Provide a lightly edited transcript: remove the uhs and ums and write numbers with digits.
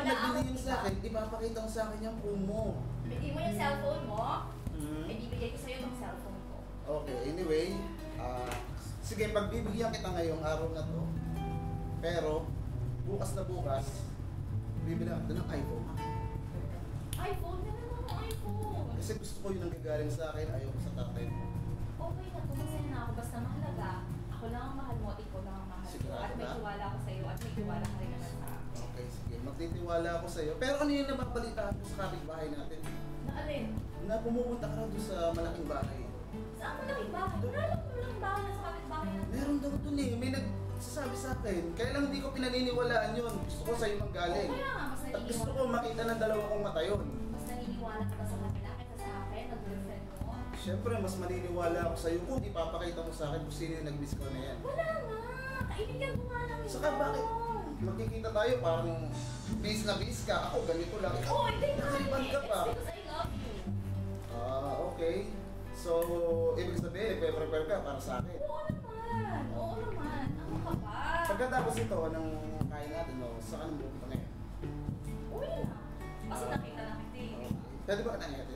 Wala nagbili akong yun sa akin, ipapakita mo sa akin yung promo. Bigay mo yung cellphone mo, may bibigay ko sa'yo yung cellphone ko. Okay, anyway, sige, pagbibigyan kita ngayong araw na to. Pero, bukas na bukas, bibilang kita ng iPhone. iPhone? Ganun ako iPhone. Kasi gusto ko yung nanggagaling sa akin, ayoko sa tatay mo. Okay na, tumasaya na ako. Basta mahalaga, ako lang ang mahal mo at ikaw lang ang mahal ko. Sigurado At may na? tiwala ako sa'yo at may tiwala ka rin naman sa akin. Okay, sige, magtitiwala ako sa'yo. Pero ano yung nababalitaan ko sa kapitbahay natin? Na alin? Na pumupunta ka raw doon sa malaking bahay. Saan mo lang bahay? Wala lang mo lang bahay na sa kapitbahay natin. Meron daw doon eh, may nagsasabi sa akin. Kaya lang hindi ko pinaniniwalaan yun. Gusto ko sa'yo manggaling. Kaya nga, mas At gusto ko naniniwala. makita ng dalawa kong mata yun. Mas naniniwala ka ba sa kanila kaysa sa akin, nag-girlfriend mo? Siyempre, mas maniniwala ako sa'yo kung ipapakita mo sa akin kung sino yung nag-miss ko na yan. Wala nga! Kaibigan ko nga lang yun. Saka bakit? Magkikita tayo parang bis na bis ka. Ako ganito lang. Oh, hindi nga Nakaliban eh. ka pa. It's because I love you. Okay. So, ibig sabihin, prepare ka para sa akin. Oo naman. Oo naman. Ano ka ba? Pagkatapos ito, ng kain natin, saan mo pupunta ngayon? Uwi na. Kasi nakita na kita eh. Pwede ba ka nangyayat